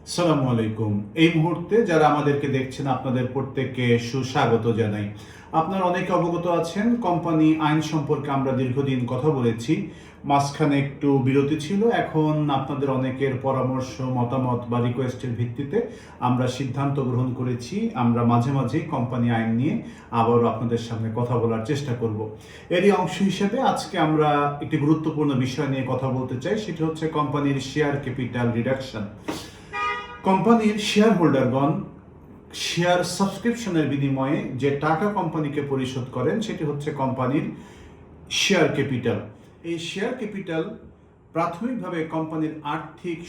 আসসালামু আলাইকুম। এই মুহূর্তে যারা আমাদেরকে দেখছেন আপনাদের প্রত্যেককে সুস্বাগত জানাই। আপনারা অনেকে অবগত আছেন কোম্পানি আইন সম্পর্কে আমরা দীর্ঘদিন কথা বলেছি। মাঝখানে একটু বিরতি ছিল। এখন আপনাদের অনেকের পরামর্শ, মতামত বা রিকোয়েস্টের ভিত্তিতে আমরা সিদ্ধান্ত গ্রহণ করেছি। আমরা মাঝে মাঝেই কোম্পানি আইন নিয়ে আবারও আপনাদের সামনে কথা বলার চেষ্টা করব। এরই অংশ হিসেবে আজকে আমরা একটি গুরুত্বপূর্ণ বিষয় নিয়ে কথা বলতে চাই। সেটি হচ্ছে কোম্পানির শেয়ার ক্যাপিটাল রিডাকশন। কোম্পানির শেয়ার হোল্ডারগণ শেয়ার সাবস্ক্রিপশনের বিনিময়ে যে টাকা কোম্পানিকে পরিশোধ করেন সেটি হচ্ছে কোম্পানির শেয়ার ক্যাপিটাল। এই শেয়ার ক্যাপিটাল প্রাথমিকভাবে কোম্পানির আর্থিক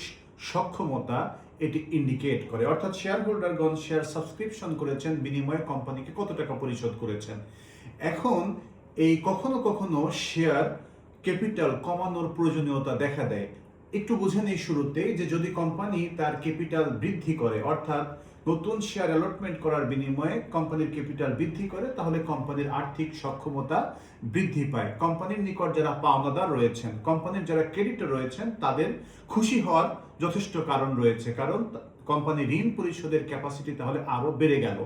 সক্ষমতা এটি ইন্ডিকেট করে, অর্থাৎ শেয়ার হোল্ডারগণ শেয়ার সাবস্ক্রিপশন করেছেন, বিনিময়ে কোম্পানিকে কত টাকা পরিশোধ করেছেন। এখন এই কখনো কখনো শেয়ার ক্যাপিটাল কমানোর প্রয়োজনীয়তা দেখা দেয়। একটু বুঝে নেই শুরুতেই যে যদি কোম্পানি তার ক্যাপিটাল বৃদ্ধি করে, অর্থাৎ নতুন শেয়ার অ্যালটমেন্ট করার বিনিময়ে কোম্পানির ক্যাপিটাল বৃদ্ধি করে, তাহলে কোম্পানির আর্থিক সক্ষমতা বৃদ্ধি পায়। কোম্পানির নিকট যারা পাওনাদার রয়েছেন, কোম্পানির যারা ক্রেডিটর রয়েছেন, তাদের খুশি হওয়ার যথেষ্ট কারণ রয়েছে, কারণ কোম্পানি ঋণ পরিশোধের ক্যাপাসিটি তাহলে আরো বেড়ে গেল।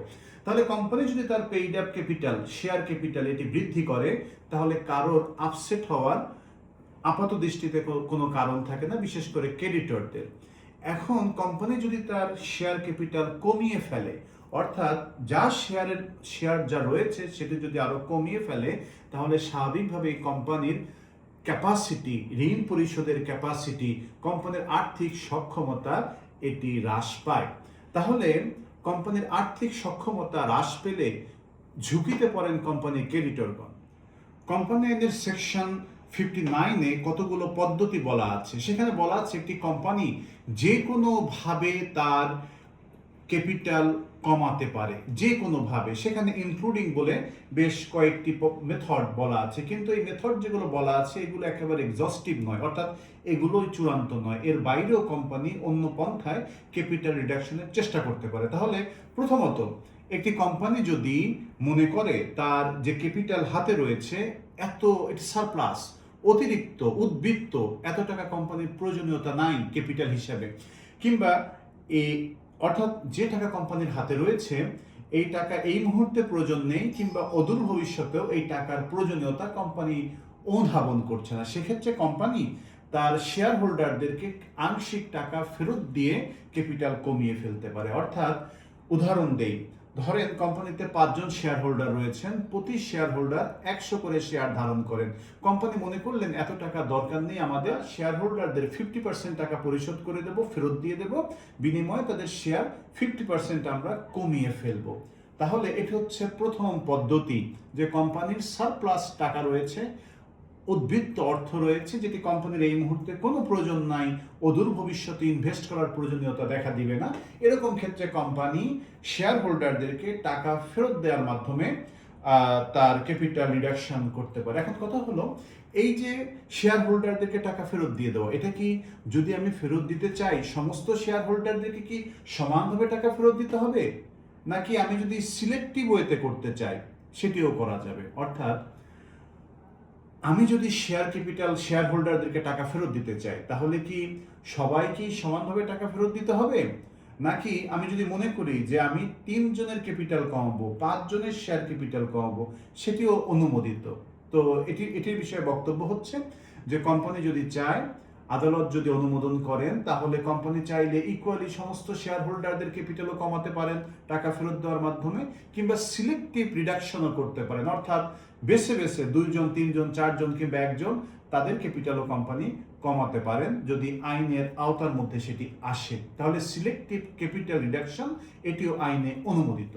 তাহলে কোম্পানি যদি তার paid up capital, share capital এটি বৃদ্ধি করে, তাহলে কারোর আপসেট হওয়ার আপাত দৃষ্টিতে কোনো কারণ থাকে না, বিশেষ করে ক্রেডিটরদের। এখন কোম্পানি যদি তার শেয়ার ক্যাপিটাল কমিয়ে ফেলে, অর্থাৎ শেয়ার যা রয়েছে সেটি যদি আরো কমিয়ে ফেলে, তাহলে স্বাভাবিকভাবে কোম্পানির ক্যাপাসিটি, ঋণ পরিশোধের ক্যাপাসিটি, কোম্পানির আর্থিক সক্ষমতা এটি হ্রাস পায়। তাহলে কোম্পানির আর্থিক সক্ষমতা হ্রাস পেলে ঝুঁকিতে পড়েন কোম্পানির ক্রেডিটরগণ। কোম্পানি আইনের সেকশন 59-এ কতগুলো পদ্ধতি বলা আছে। সেখানে বলা আছে একটি কোম্পানি যে কোনোভাবে তার ক্যাপিটাল কমাতে পারে, যে কোনোভাবে। সেখানে ইনক্লুডিং বলে বেশ কয়েকটি মেথড বলা আছে, কিন্তু এই মেথড যেগুলো বলা আছে এগুলো একেবারে এক্সস্টিভ নয়, অর্থাৎ এগুলোই চূড়ান্ত নয়। এর বাইরেও কোম্পানি অন্য পন্থায় ক্যাপিটাল রিডাকশনের চেষ্টা করতে পারে। তাহলে প্রথমত, একটি কোম্পানি যদি মনে করে তার যে ক্যাপিটাল হাতে রয়েছে এটি সারপ্লাস, অতিরিক্ত, উদ্বৃত্ত, এত টাকা কোম্পানির প্রয়োজনীয়তা নাই ক্যাপিটাল হিসাবে, কিংবা অর্থাৎ যে টাকা কোম্পানির হাতে রয়েছে এই টাকা এই মুহূর্তে প্রয়োজন নেই, কিংবা অদূর ভবিষ্যতেও এই টাকার প্রয়োজনীয়তা কোম্পানি অনুধাবন করছে না, সেক্ষেত্রে কোম্পানি তার শেয়ার হোল্ডারদেরকে আংশিক টাকা ফেরত দিয়ে ক্যাপিটাল কমিয়ে ফেলতে পারে। অর্থাৎ উদাহরণ দেই, ধরেন কোম্পানিতে 5 জন শেয়ার হোল্ডার রয়েছেন, প্রতি শেয়ার হোল্ডার 100 করে শেয়ার ধারণ করেন। কোম্পানি মনে করলেন এত টাকা দরকার নেই, আমাদের শেয়ার হোল্ডারদের 50% টাকা পরিশোধ করে দেব, ফেরত দিয়ে দেব, বিনিময়ে তাদের শেয়ার 50% আমরা কমিয়ে ফেলবো। তাহলে এটি হচ্ছে প্রথম পদ্ধতি, যে কোম্পানির সারপ্লাস টাকা রয়েছে, উদ্বৃত্ত অর্থ রয়েছে, যেটি কোম্পানির এই মুহূর্তে কোনো প্রয়োজন নাই, অদূর ভবিষ্যতে ইনভেস্ট করার প্রয়োজনীয়তা দেখা দিবে না, এরকম ক্ষেত্রে কোম্পানি শেয়ার হোল্ডারদেরকে টাকা ফেরত দেওয়ার মাধ্যমে তার ক্যাপিটাল রিডাকশন করতে পারে। এখন কথা হলো, এই যে শেয়ার হোল্ডারদেরকে টাকা ফেরত দিয়ে দেওয়া, এটা কি যদি আমি ফেরত দিতে চাই সমস্ত শেয়ার হোল্ডারদেরকে কি সমানভাবে টাকা ফেরত দিতে হবে, নাকি আমি যদি সিলেক্টিভ ওয়েতে করতে চাই সেটিও করা যাবে? অর্থাৎ আমি যদি শেয়ার হোল্ডারদেরকে টাকা ফেরত দিতে চাই, তাহলে কি সবাইকেই সমানভাবে টাকা ফেরত দিতে হবে, নাকি আমি যদি মনে করি যে আমি 3 জনের ক্যাপিটাল কমাবো, 5 জনের শেয়ার ক্যাপিটাল কমাবো, সেটিও অনুমোদিত? তো এটির বিষয়ে বক্তব্য হচ্ছে যে কোম্পানি যদি চায়, আদালত যদি অনুমোদন করেন, তাহলে কোম্পানি চাইলে ইকুয়ালি সমস্ত শেয়ার হোল্ডারদের ক্যাপিটালও কমাতে পারেন টাকা ফেরত দেওয়ার মাধ্যমে, কিংবা সিলেক্টিভ রিডাকশনও করতে পারেন, অর্থাৎ বেছে বেছে 2 জন, 3 জন, 4 জন কিংবা 1 জন তাদের ক্যাপিটালও কোম্পানি কমাতে পারেন, যদি আইনের আওতার মধ্যে সেটি আসে। তাহলে সিলেক্টিভ ক্যাপিটাল রিডাকশন এটিও আইনে অনুমোদিত।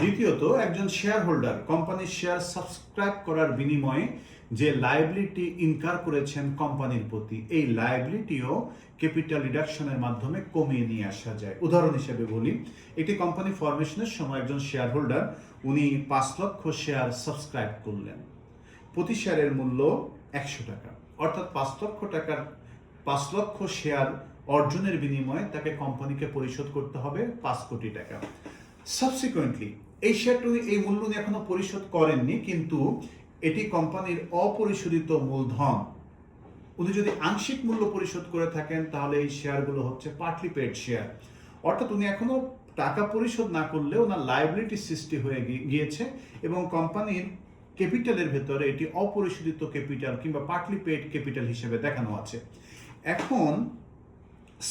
দ্বিতীয়ত, একজন শেয়ার হোল্ডার কোম্পানির শেয়ার সাবস্ক্রাইব করার বিনিময়ে যে লায়াবিলিটি ইনকার করেছেন কোম্পানির প্রতি, এই লায়াবিলিটিও ক্যাপিটাল রিডাকশনের মাধ্যমে কমিয়ে নিয়ে আসা যায়। উদাহরণ হিসেবে বলি, একটি কোম্পানি ফরমেশনের সময় একজন শেয়ার হোল্ডার উনি 5 লক্ষ শেয়ার সাবস্ক্রাইব করলেন, প্রতি শেয়ারের মূল্য 100 টাকা, অর্থাৎ 5 লক্ষ শেয়ার অর্জনের বিনিময়ে তাকে কোম্পানিকে পরিশোধ করতে হবে 5 কোটি টাকা। সাবসিকুয়েন্টলি এই শেয়ারটি এই মূল্য উনি এখনো পরিশোধ করেননি, কিন্তু এটি কোম্পানির অপরিশোধিত মূলধন। উনি যদি আংশিক মূল্য পরিশোধ করে থাকেন, তাহলে এই শেয়ারগুলো হচ্ছে পার্টলি পেড শেয়ার। অর্থাৎ উনি এখনো টাকা পরিশোধ না করলে ওনার লায়াবিলিটি সৃষ্টি হয়ে গিয়েছে এবং কোম্পানির ক্যাপিটালের ভেতরে এটি অপরিশোধিত ক্যাপিটাল কিংবা পার্টলি পেড ক্যাপিটাল হিসেবে দেখানো আছে। এখন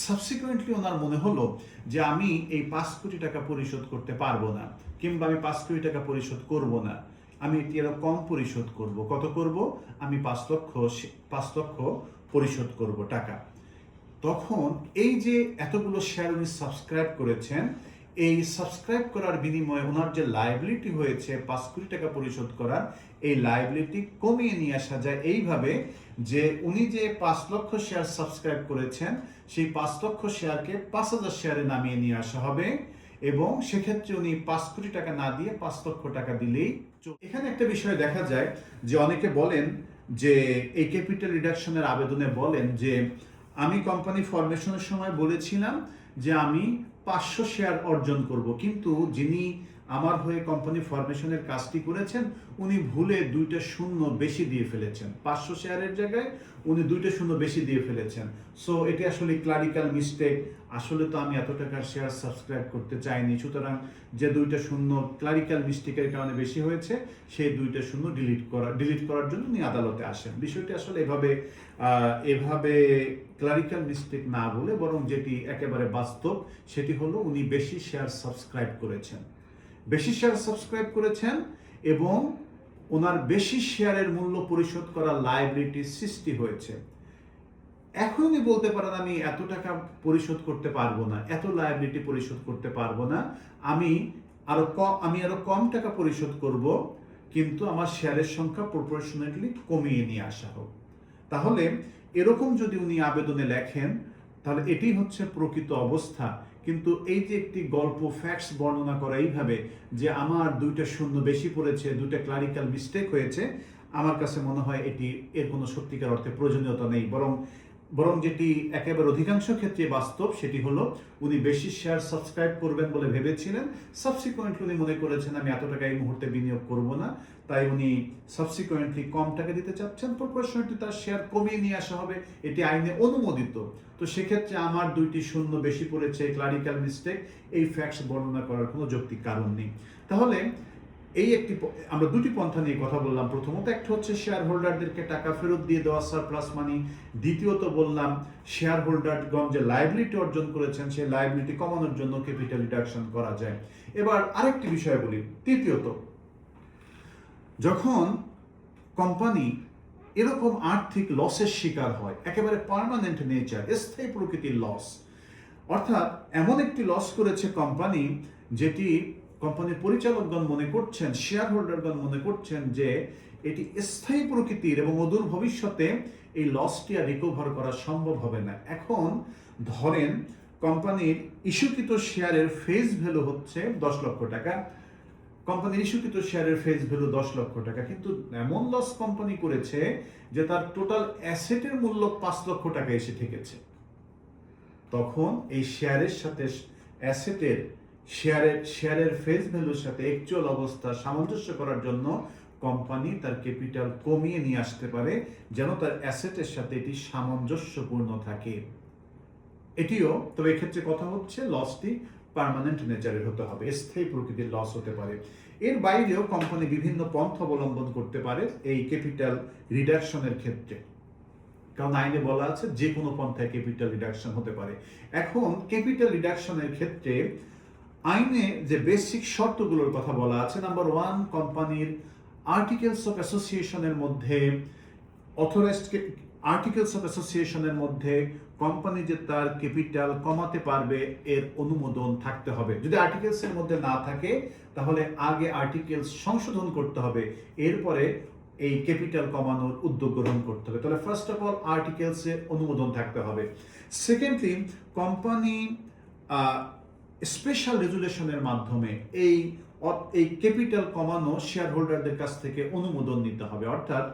সাবসিকুয়েন্টলি ওনার মনে হলো যে আমি এই 5 কোটি টাকা পরিশোধ করতে পারবো না, কিংবা আমি 5 কোটি টাকা পরিশোধ করব না, আমি এটি আরো কম পরিশোধ করব। কত করব? আমি 5 লক্ষ পরিশোধ করব টাকা। তখন এই যে এতগুলো শেয়ার উনি সাবস্ক্রাইব করেছেন, এই সাবস্ক্রাইব করার বিনিময়ে ওনার যে লায়াবিলিটি হয়েছে 5 কোটি টাকা পরিশোধ করার, এই লায়াবিলিটি কমিয়ে নিয়ে আসা যায় এইভাবে যে উনি যে 5 লক্ষ শেয়ার সাবস্ক্রাইব করেছেন সেই 5 লক্ষ শেয়ারকে 5,000 শেয়ারে নামিয়ে নিয়ে আসা হবে এবং সেক্ষেত্রে উনি 5 কোটি টাকা না দিয়ে 5 লক্ষ টাকা দিলেই। এখানে একটা বিষয় দেখা যায় যে অনেকে বলেন যে এই ক্যাপিটাল রিডাকশনের আবেদনে বলেন যে আমি কোম্পানি ফরমেশনের সময় বলেছিলাম যে আমি 500 শেয়ার অর্জন করব, কিন্তু যিনি আমার হয়ে কোম্পানি ফরমেশনের কাজটি করেছেন উনি ভুলে 2টা শূন্য বেশি দিয়ে ফেলেছেন। 500 শেয়ারের জায়গায় উনি 2টা শূন্য বেশি দিয়ে ফেলেছেন। সো এটি আসলে ক্লারিক্যাল মিস্টেক। আসলে তো আমি এত টাকার শেয়ার সাবস্ক্রাইব করতে চাইনি, সুতরাং যে 2টা শূন্য ক্লারিক্যাল মিস্টেকের কারণে বেশি হয়েছে সেই 2টা শূন্য ডিলিট করার জন্য উনি আদালতে আসেন। বিষয়টি আসলে এভাবে ক্লারিক্যাল মিস্টেক না বলে বরং যেটি একেবারে বাস্তব সেটি হলো উনি বেশি শেয়ার সাবস্ক্রাইব করেছেন এবং ওনার বেশি শেয়ারের মূল্য পরিশোধ করার লায়াবিলিটি সৃষ্টি হয়েছে। এখন উনি বলতে পারেন আমি এত টাকা পরিশোধ করতে পারবো না, এত লায়াবিলিটি পরিশোধ করতে পারবো না, আমি আরো কম টাকা পরিশোধ করব, কিন্তু আমার শেয়ারের সংখ্যা প্রপোর্শনালি কমিয়ে নিয়ে আসা হোক। তাহলে এরকম যদি উনি আবেদনে লেখেন তাহলে এটি হচ্ছে প্রকৃত অবস্থা। কিন্তু এই যে একটি গল্প ফ্যাক্টস বর্ণনা করা এইভাবে যে আমার 2টা শূন্য বেশি পড়েছে, 2টা ক্লারিক্যাল মিস্টেক হয়েছে, আমার কাছে মনে হয় এর কোনো সত্যিকার অর্থে প্রয়োজনীয়তা নেই। বরং যেটি একেবারে অধিকাংশ ক্ষেত্রে বাস্তব সেটি হলো উনি বেশি শেয়ার সাবস্ক্রাইব করবেন বলে ভেবেছিলেন, সাবসিকুয়েন্টলি উনি মনে করেছেন আমি এত টাকা এই মুহূর্তে বিনিয়োগ করব না, তাই উনি সাবসিকুয়েন্টলি কম টাকা দিতে চাচ্ছেন, প্রপোর্শনালি তার শেয়ার কমিয়ে নিয়ে আসা হবে, এটি আইনে অনুমোদিত। তো সেক্ষেত্রে আমার 2টি শূন্য বেশি পড়েছে ক্লারিক্যাল মিস্টেক, এই ফ্যাক্টস বর্ণনা করার কোনো যৌক্তিক কারণ নেই। তাহলে আমরা 2টি পন্থা নিয়ে কথা বললাম। প্রথমত একটা হচ্ছে শেয়ার হোল্ডারদেরকে টাকা ফেরত দিয়ে দেওয়া সারপ্লাস মানি, দ্বিতীয়ত বললাম শেয়ার হোল্ডারগণ যে লায়াবিলিটি অর্জন করেছেন সেই লায়াবিলিটি কমানোর জন্য ক্যাপিটাল রিডাকশন করা যায়। এবার আরেকটি বিষয় বলি, তৃতীয়ত, যখন কোম্পানি এরকম আর্থিক লসের শিকার হয়, একেবারে পার্মানেন্ট নেচার, স্থায়ী প্রকৃতির লস, অর্থাৎ এমন একটি লস করেছে কোম্পানি যেটি কোম্পানির পরিচালকগণ মনে করছেন, শেয়ার হোল্ডারগণ মনে করছেন যে এটি স্থায়ী প্রকৃতির এবং অদূর ভবিষ্যতে এই লসটি আর রিকভার করা সম্ভব হবে না। এখন ধরেন কোম্পানির ইস্যুকৃত শেয়ারের ফেস ভ্যালু হচ্ছে 10 লক্ষ টাকা, কোম্পানির ইস্যুকৃত শেয়ারের ফেস ভ্যালু 10 লক্ষ টাকা, কিন্তু এমন লস কোম্পানি করেছে যে তার টোটাল অ্যাসেটের মূল্য 5 লক্ষ টাকা এসে ঠেকেছে। তখন এই শেয়ারের সাথে শেয়ারের ফেস ভ্যালুর সাথে অ্যাকচুয়াল অবস্থা সামঞ্জস্য করার জন্য কোম্পানি তার ক্যাপিটাল কমিয়ে নিয়ে আসতে পারে যেন তার অ্যাসেটের সাথে এটি সামঞ্জস্যপূর্ণ থাকে। এটিও, তবে এক্ষেত্রে কথা হচ্ছে লসটি পার্মানেন্ট নেচারের হতে হবে, স্থায়ী প্রকৃতির লস হতে পারে। এর বাইরেও কোম্পানি বিভিন্ন পন্থা অবলম্বন করতে পারে এই ক্যাপিটাল রিডাকশনের ক্ষেত্রে, কারণ আইনে বলা আছে যে কোনো পন্থায় ক্যাপিটাল রিডাকশন হতে পারে। এখন ক্যাপিটাল রিডাকশনের ক্ষেত্রে আইনে যে বেসিক শর্তগুলোর কথা বলা আছে, নাম্বার 1, কোম্পানির আর্টিকেলস অফ অ্যাসোসিয়েশনের মধ্যে কোম্পানি যে তার ক্যাপিটাল কমাতে পারবে এর অনুমোদন থাকতে হবে। যদি আর্টিকেলসের মধ্যে না থাকে তাহলে আগে আর্টিকেলস সংশোধন করতে হবে, এরপরে এই ক্যাপিটাল কমানোর উদ্যোগ গ্রহণ করতে হবে। তাহলে ফার্স্ট অফ অল আর্টিকেলসের অনুমোদন থাকতে হবে। সেকেন্ডলি, কোম্পানি স্পেশাল রেজুলেশনের মাধ্যমে এই ক্যাপিটাল কমানো শেয়ার হোল্ডারদের কাছ থেকে অনুমোদন নিতে হবে। অর্থাৎ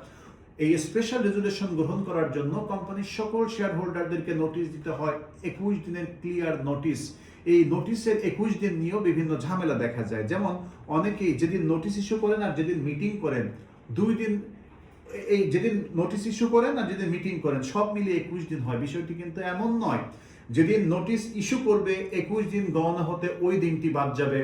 এই স্পেশাল রেজুলেশন গ্রহণ করার জন্য কোম্পানির সকল শেয়ার হোল্ডারদেরকে নোটিশ দিতে হয়, 21 দিনের ক্লিয়ার নোটিশ। এই নোটিশের 21 দিন নিয়েও বিভিন্ন ঝামেলা দেখা যায়। যেমন অনেকেই যেদিন নোটিশ ইস্যু করেন আর যেদিন মিটিং করেন 2 দিন, এই যেদিন নোটিশ ইস্যু করেন আর যেদিন মিটিং করেন সব মিলিয়ে 21 দিন হয়। বিষয়টি কিন্তু এমন নয়। যেদিন নোটিশ ইস্যু করবে 21 দিন গণনা হতে ওই দিনটি বাদ যাবে,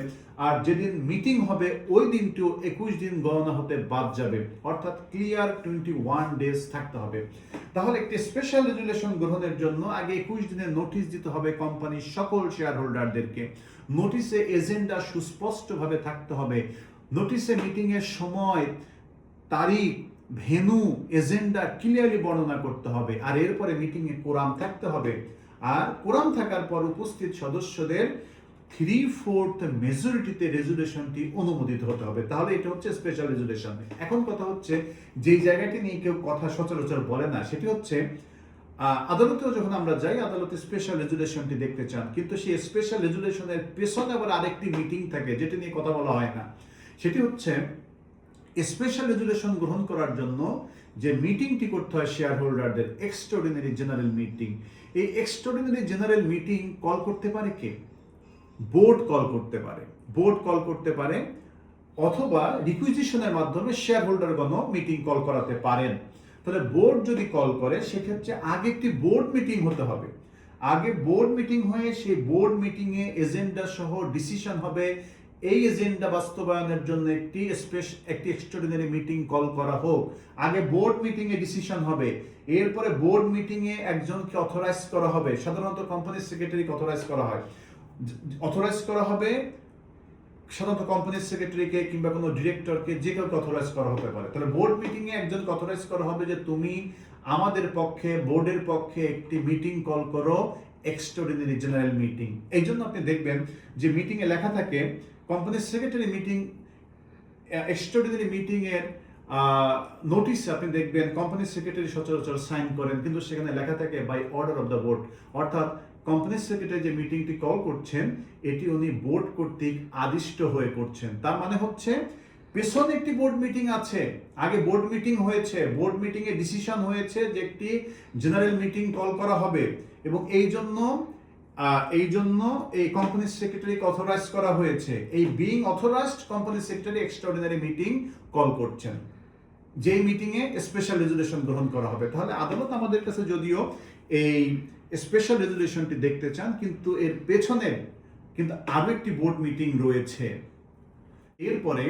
আর যেদিন মিটিং হবে ওই দিনটিও 21 দিন গণনা হতে বাদ যাবে, অর্থাৎ ক্লিয়ার 21 ডেজ থাকতে হবে। তাহলে একটি স্পেশাল রেজুলেশন গ্রহণের জন্য আগে 21 দিনের নোটিশ দিতে হবে কোম্পানির সকল শেয়ার হোল্ডারদেরকে। নোটিশে এজেন্ডা সুস্পষ্টভাবে থাকতে হবে। নোটিশে মিটিং এর সময়, তারিখ, ভেন্যু, এজেন্ডা ক্লিয়ারলি বর্ণনা করতে হবে। আর এরপরে মিটিং এ কোরাম থাকতে হবে। আর কোরাম থাকার পর উপস্থিত সদস্যদের 3/4 মেজরিটিতে রেজুলেশনটি অনুমোদিত হতে হবে। তাহলে এটা হচ্ছে স্পেশাল রেজুলেশন। এখন কথা হচ্ছে, যেই জায়গাটি নিয়ে কেউ কথা সচরাচর বলে না, সেটি হচ্ছে আদালতেও যখন আমরা যাই, আদালতে স্পেশাল রেজুলেশনটি দেখতে চান, কিন্তু সেই স্পেশাল রেজুলেশনের পেছনে আবার আরেকটি মিটিং থাকে যেটি নিয়ে কথা বলা হয় না। সেটি হচ্ছে স্পেশাল রেজুলেশন গ্রহণ করার জন্য যে মিটিংটি করতে হয় শেয়ার হোল্ডারদের, এক্সট্রাঅর্ডিনারি জেনারেল মিটিং। এই এক্সট্রাঅর্ডিনারি জেনারেল মিটিং কল করতে পারে কে? বোর্ড কল করতে পারে। বোর্ড কল করতে পারে, অথবা রিকুইজিশনের মাধ্যমে শেয়ার হোল্ডারগণ মিটিং কল করাতে পারেন। তাহলে বোর্ড যদি কল করে, সেক্ষেত্রে আগে একটি বোর্ড মিটিং হতে হবে। আগে বোর্ড মিটিং হয়ে সেই বোর্ড মিটিংয়ে এজেন্ডা সহ ডিসিশন হবে। এই এজেন্ডা বাস্তবায়নের জন্য একটি এক্সট্রাঅর্ডিনারি মিটিং কল করা হোক। আগে বোর্ড মিটিংয়ে ডিসিশন হবে, এরপরে বোর্ড মিটিংয়ে একজনকে অথরাইজ করা হবে। সাধারণত কোম্পানির সেক্রেটারিকে অথরাইজ করা হয়, সাধারণত কোম্পানির সেক্রেটারিকে কিংবা কোনো ডিরেক্টরকে, যে কাউকে অথরাইজ করা হতে পারে। তাহলে বোর্ড মিটিংয়ে একজনকে অথরাইজ করা হবে যে তুমি আমাদের পক্ষে, বোর্ডের পক্ষে একটি মিটিং কল করো, এক্সট্রাঅর্ডিনারি জেনারেল মিটিং। এই জন্য আপনি দেখবেন যে মিটিংয়ে লেখা থাকে কোম্পানির সেক্রেটারি মিটিং, এক্সট্রাঅর্ডিনারি মিটিং এর নোটিশে আপনি দেখবেন কোম্পানির সেক্রেটারি সচরাচর সাইন করেন, কিন্তু সেখানে লেখা থাকে by order of the board. অর্থাৎ কোম্পানির সেক্রেটারি যে মিটিংটি কল করছেন, এটি উনি বোর্ড কর্তৃক আদিষ্ট হয়ে করছেন। তার মানে হচ্ছে পেছনে একটি বোর্ড মিটিং আছে, আগে বোর্ড মিটিং হয়েছে, বোর্ড মিটিং এ ডিসিশন হয়েছে যে একটি জেনারেল মিটিং কল করা হবে, এবং এই জন্য এই কোম্পানির সেক্রেটারিকে অথরাইজ করা হয়েছে। এই বিং অথরাইজড কোম্পানির সেক্রেটারি এক্সট্রাঅর্ডিনারি মিটিং কল করছেন, যেই মিটিং এ স্পেশাল রেজুলেশন গ্রহণ করা হবে। তাহলে আদালত আমাদের কাছে যদিও এই স্পেশাল রেজুলেশনটি দেখতে চান, কিন্তু এর পেছনে কিন্তু আরো একটি বোর্ড মিটিং রয়েছে। এরপরে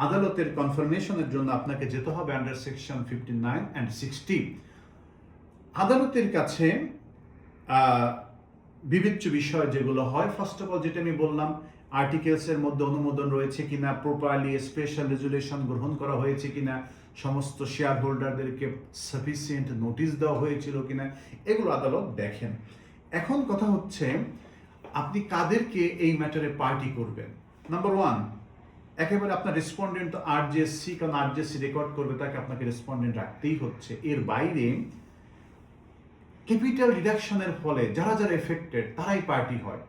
আদালতের কনফার্মেশনের জন্য আপনাকে যেতে হবে আন্ডার সেকশন 59 and 60। আদালতের কাছে বিবেচ্য বিষয় যেগুলো হয়, ফার্স্ট অফ অল যেটা আমি বললাম, আর্টিকেলস এর মধ্যে অনুমোদন রয়েছে কিনা, প্রপারলি স্পেশাল রেজুলেশন গ্রহণ করা হয়েছে কিনা, সমস্ত শেয়ার হোল্ডারদেরকে সাফিসিয়েন্ট নোটিশ দেওয়া হয়েছিল কিনা, এগুলো আদালত দেখেন। এখন কথা হচ্ছে, আপনি কাদেরকে এই ম্যাটারে পার্টি করবেন। নাম্বার 1, একেবারে আপনার রেসপন্ডেন্ট তো আরজেসি, কারণ আরজেসি রেকর্ড করবে, তাকে আপনাকে রেসপন্ডেন্ট রাখতেই হচ্ছে। এর বাইরে ক্যাপিটাল রিডাকশনের ফলে যারা যারা এফেক্টেড, তারাই পার্টি হয়।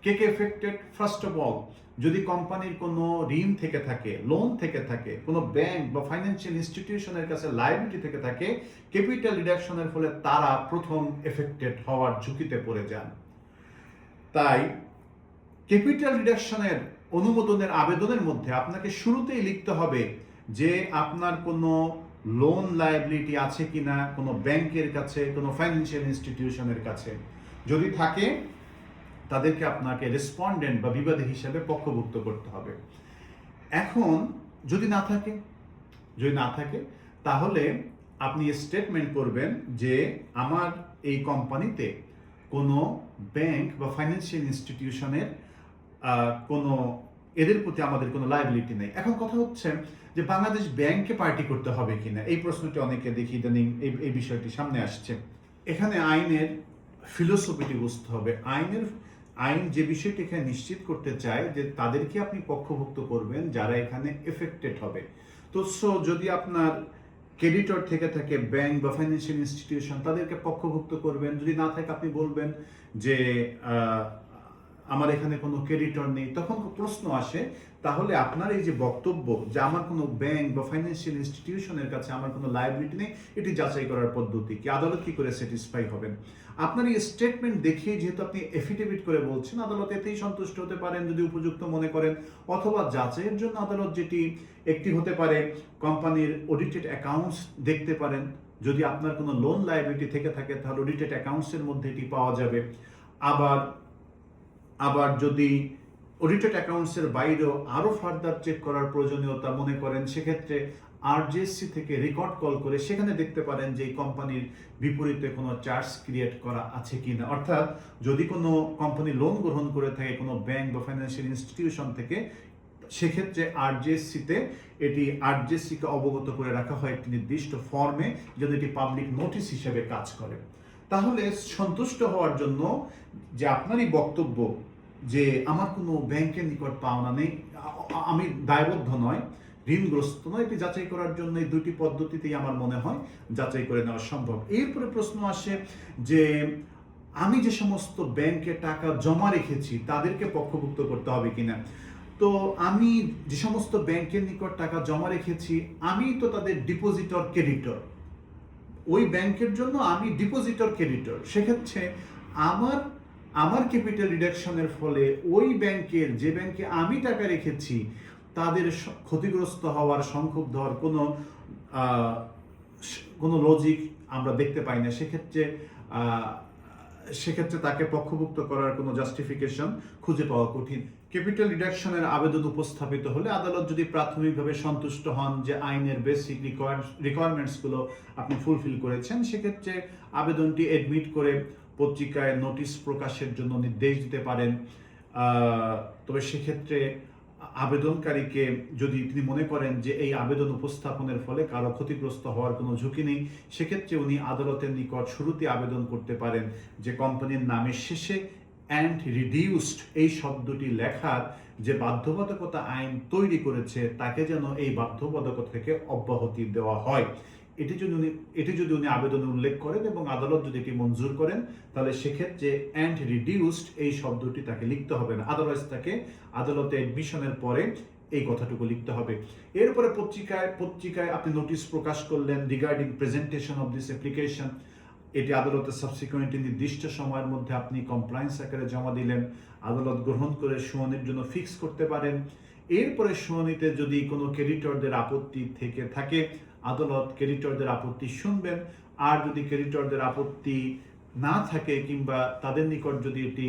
কে কে এফেক্টেড? ফার্স্ট অফ অল, যদি কোম্পানির কোনো ঋণ থেকে থাকে, লোন থেকে থাকে, কোনো ব্যাংক বা ফাইন্যান্সিয়াল ইনস্টিটিউশনের কাছে লায়াবিলিটি থেকে থাকে, ক্যাপিটাল রিডাকশনের ফলে তারা প্রথম এফেক্টেড হওয়ার ঝুঁকিতে পড়ে যান। তাই ক্যাপিটাল রিডাকশনের অনুমোদনের আবেদনের মধ্যে আপনাকে শুরুতেই লিখতে হবে যে আপনার কোনো লোন লায়াবিলিটি আছে কিনা কোনো ব্যাংকের কাছে, কোনো ফাইন্যান্সিয়াল ইনস্টিটিউশনের কাছে। যদি থাকে, তাদেরকে আপনাকে রেসপন্ডেন্ট বা বিবাদী হিসেবে পক্ষভুক্ত করতে হবে। এখন যদি না থাকে তাহলে আপনি স্টেটমেন্ট করবেন যে আমার এই কোম্পানিতে কোনো ব্যাংক বা ফাইন্যান্সিয়াল ইনস্টিটিউশনের কোনো, এদের প্রতি আমাদের কোনো লায়াবিলিটি নেই। এখন কথা হচ্ছে যে বাংলাদেশ ব্যাংকে পার্টি করতে হবে কিনা, এই প্রশ্নটি অনেকে দেখি ইদানিং এই বিষয়টি সামনে আসছে। এখানে আইনের ফিলোসফিটি বুঝতে হবে। আইন যে বিষয়টি এখানে নিশ্চিত করতে চায় যে তাদেরকে আপনি পক্ষভুক্ত করবেন যারা এখানে এফেক্টেড হবে। তো যদি আপনার ক্রেডিটর থেকে থাকে ব্যাংক বা ফাইন্যান্সিয়াল ইনস্টিটিউশন, তাদেরকে পক্ষভুক্ত করবেন। যদি না থাকে, আপনি বলবেন যে আমার এখানে কোনো ক্রেডিটর নেই। তখন প্রশ্ন আসে, তাহলে আপনার এই যে বক্তব্য যে আমার কোনো ব্যাংক বা ফাইন্যান্সিয়াল ইনস্টিটিউশনের কাছে আমার কোনো লায়াবিলিটি নেই, এটি যাচাই করার পদ্ধতি কি? আদালত কি করে স্যাটিসফাই হবেন? আপনার এই স্টেটমেন্ট দেখিয়ে যেহেতু আপনি এফিডেভিট করে বলছেন, আদালত এতেই সন্তুষ্ট হতে পারেন যদি উপযুক্ত মনে করেন। অথবা যাচাইয়ের জন্য আদালত যেটি একটি হতে পারে, কোম্পানির অডিটেড অ্যাকাউন্টস দেখতে পারেন। যদি আপনার কোনো লোন লায়াবিলিটি থেকে থাকে তাহলে অডিটেড অ্যাকাউন্টসের মধ্যে এটি পাওয়া যাবে। আবার আবার যদি অডিটেড অ্যাকাউন্টসের বাইরেও আরও ফার্দার চেক করার প্রয়োজনীয়তা মনে করেন, সেক্ষেত্রে আরজিএসসি থেকে রেকর্ড কল করে সেখানে দেখতে পারেন যে এই কোম্পানির বিপরীতে কোনো চার্জ ক্রিয়েট করা আছে কিনা। অর্থাৎ যদি কোনো কোম্পানি লোন গ্রহণ করে থাকে কোনো ব্যাংক বা ফাইন্যান্সিয়াল ইনস্টিটিউশন থেকে, সেক্ষেত্রে আরজিএসসিতে এটি আরজিএসসিকে অবগত করে রাখা হয় একটি নির্দিষ্ট ফর্মে, যেন এটি পাবলিক নোটিশ হিসেবে কাজ করে। তাহলে সন্তুষ্ট হওয়ার জন্য যে আপনারই বক্তব্য যে আমার কোনো ব্যাংকের নিকট পাওনা নেই, আমি দায়বদ্ধ নয়, ঋণগ্রস্ত নয়, এটি যাচাই করার জন্য এই দুটি পদ্ধতিতেই আমার মনে হয় যাচাই করে নেওয়া সম্ভব। এরপরে প্রশ্ন আসে যে আমি যে সমস্ত ব্যাংকে টাকা জমা রেখেছি তাদেরকে পক্ষভুক্ত করতে হবে কিনা। তো আমি যে সমস্ত ব্যাংকের নিকট টাকা জমা রেখেছি আমি তো তাদের ডিপোজিটর ক্রেডিটর, ওই ব্যাংকের জন্য আমি ডিপোজিটর ক্রেডিটর। সেক্ষেত্রে আমার ক্যাপিটাল রিডাকশনের ফলে ওই ব্যাংকের, যে ব্যাংকে আমি টাকা রেখেছি, তাদের ক্ষতিগ্রস্ত হওয়ার, সংক্ষুব্ধ হওয়ার কোনো লজিক আমরা দেখতে পাই না। সেক্ষেত্রে তাকে পক্ষভুক্ত করার কোনো জাস্টিফিকেশন খুঁজে পাওয়া কঠিন। ক্যাপিটাল রিডাকশনের আবেদন উপস্থাপিত হলে আদালত যদি প্রাথমিকভাবে সন্তুষ্ট হন যে আইনের বেসিক রিকোয়ারমেন্টসগুলো আপনি ফুলফিল করেছেন, সেক্ষেত্রে আবেদনটি এডমিট করে পত্রিকায় নোটিশ প্রকাশের জন্য নির্দেশ দিতে পারেন। তবে সেক্ষেত্রে আবেদনকারীকে, যদি তিনি মনে করেন যে এই আবেদন উপস্থাপনের ফলে কারো ক্ষতিগ্রস্ত হওয়ার কোনো ঝুঁকি নেই, সেক্ষেত্রে উনি আদালতের নিকট শুরুতে আবেদন করতে পারেন যে কোম্পানির নামের শেষে অ্যান্ড রিডিউসড এই শব্দটি লেখার যে বাধ্যবাধকতা আইন তৈরি করেছে তাকে যেন এই বাধ্যবাধকতা থেকে অব্যাহতি দেওয়া হয়। এটি যদি উনি আবেদনে উল্লেখ করেন এবং আদালত যদি এটি মঞ্জুর করেন, তাহলে সেক্ষেত্রে অ্যান্ড রিডিউসড এই শব্দটি তাকে লিখতে হবে না, আদারওয়াইজ তাকে আদালতে এডমিশনের পরে এই কথাটুকু লিখতে হবে। এরপরে পত্রিকায় আপনি নোটিশ প্রকাশ করলেন regarding presentation of this application, এটি আদালতে সাবসিকুয়েন্টলি নির্দিষ্ট সময়ের মধ্যে আপনি কমপ্লায়েন্স আকারে জমা দিলেন, আদালত গ্রহণ করে শুনানির জন্য ফিক্স করতে পারেন। এরপরে শুনানিতে যদি কোনো ক্রেডিটরদের আপত্তি থেকে থাকে, আদালত ক্রেডিটরদের আপত্তি শুনবেন। আর যদি ক্রেডিটরদের আপত্তি না থাকে কিংবা তাদের নিকট যদি এটি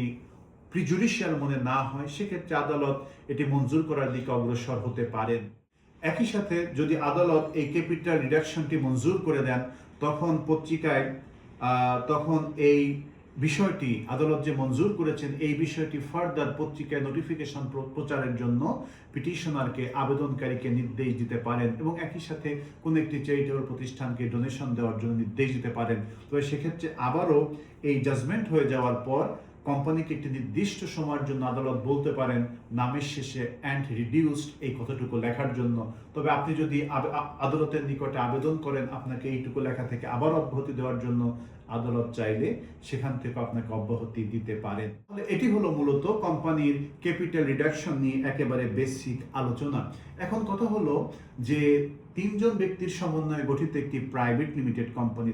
প্রিজুডিশিয়াল মনে না হয়, সেক্ষেত্রে আদালত এটি মঞ্জুর করার দিকে অগ্রসর হতে পারেন। একই সাথে যদি আদালত এই ক্যাপিটাল রিডাকশনটি মঞ্জুর করে দেন, তখন এই বিষয়টি আদালত যে মঞ্জুর করেছেন এই বিষয়টি ফার্দার পত্রিকায় নোটিফিকেশন প্রচারের জন্য পিটিশনারকে, আবেদনকারীকে নির্দেশ দিতে পারেন এবং একই সাথে কোনো একটি চ্যারিটেবল প্রতিষ্ঠানকে ডোনেশন দেওয়ার জন্য নির্দেশ দিতে পারেন। তবে সেক্ষেত্রে আবারও এই জাজমেন্ট হয়ে যাওয়ার পর কোম্পানিকে একটি নির্দিষ্ট সময়ের জন্য আদালত বলতে পারেন নামের শেষে অ্যান্ড রিডিউসড এই কথাটুকু লেখার জন্য। তবে আপনি যদি আদালতের নিকটে আবেদন করেন আপনাকে এইটুকু লেখা থেকে আবার অব্যাহতি দেওয়ার জন্য, আদালত চাইলে সেখান থেকে আপনাকে অব্যাহতি দিতে পারেন। তাহলে এটি হলো মূলত কোম্পানির ক্যাপিটাল রিডাকশন নিয়ে একেবারে বেসিক আলোচনা। এখন কথা হলো যে তিনজন ব্যক্তির সমন্বয়ে গঠিত একটি private limited company,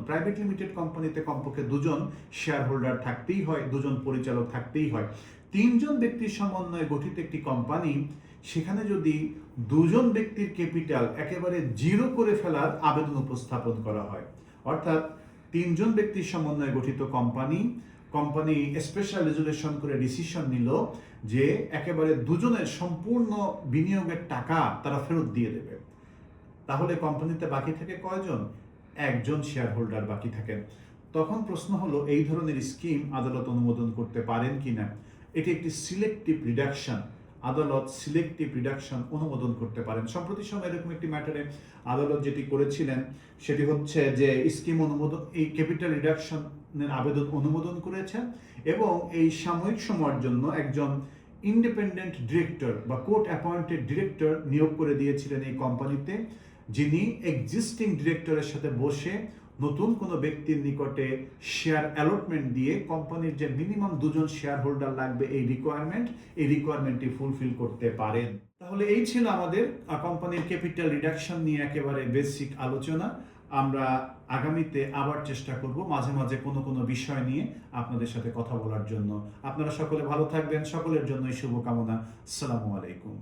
private limited কোম্পানিতে কমপক্ষে দুজন শেয়ার হোল্ডার থাকতেই হয়, দুজন পরিচালক থাকতেই হয়। তিনজন ব্যক্তির সমন্বয়ে গঠিত একটি কোম্পানি, সেখানে যদি দুজন ব্যক্তির ক্যাপিটাল একেবারে জিরো করে ফেলার আবেদন উপস্থাপন করা হয়, অর্থাৎ তিনজন ব্যক্তির সমন্বয়ে গঠিত কোম্পানি স্পেশাল রেজুলেশন করে ডিসিশন নিল যে একেবারে দুজনের সম্পূর্ণ বিনিয়োগের টাকা তারা ফেরত দিয়ে দেবে, তাহলে কোম্পানিতে বাকি থাকে কয়জন? একজন শেয়ার হোল্ডার বাকি থাকেন। তখন প্রশ্ন হলো এই ধরনের স্কিম আদালত অনুমোদন করতে পারেন কিনা। এটি একটি সিলেক্টিভ রিডাকশন, আদালত সিলেক্টিভ রিডাকশন অনুমোদন করতে পারেন। সম্প্রতি সময় এরকম একটি ম্যাটারে আদালত যেটি করেছিলেন সেটি হচ্ছে যে স্কিম অনুমোদন, এই ক্যাপিটাল রিডাকশনের আবেদন অনুমোদন করেছেন এবং এই সাময়িক সময়ের জন্য একজন ইন্ডিপেন্ডেন্ট ডিরেক্টর বা কোর্ট অ্যাপয়েন্টেড ডিরেক্টর নিয়োগ করে দিয়েছিলেন এই কোম্পানিতে, যিনি এক্সিস্টিং ডিরেক্টরের সাথে বসে নতুন কোনো ব্যক্তির নিকটে শেয়ার অ্যালটমেন্ট দিয়ে কোম্পানির যে মিনিমাম দুজন শেয়ার হোল্ডার লাগবে এই রিকোয়ারমেন্টটি ফুলফিল করতে পারেন। তাহলে এই ছিল আমাদের কোম্পানির ক্যাপিটাল রিডাকশন নিয়ে একেবারে বেসিক আলোচনা। আমরা আগামীতে আবার চেষ্টা করব মাঝে মাঝে কোনো বিষয় নিয়ে আপনাদের সাথে কথা বলার জন্য। আপনারা সকলে ভালো থাকবেন, সকলের জন্যই শুভকামনা। আসসালামু আলাইকুম।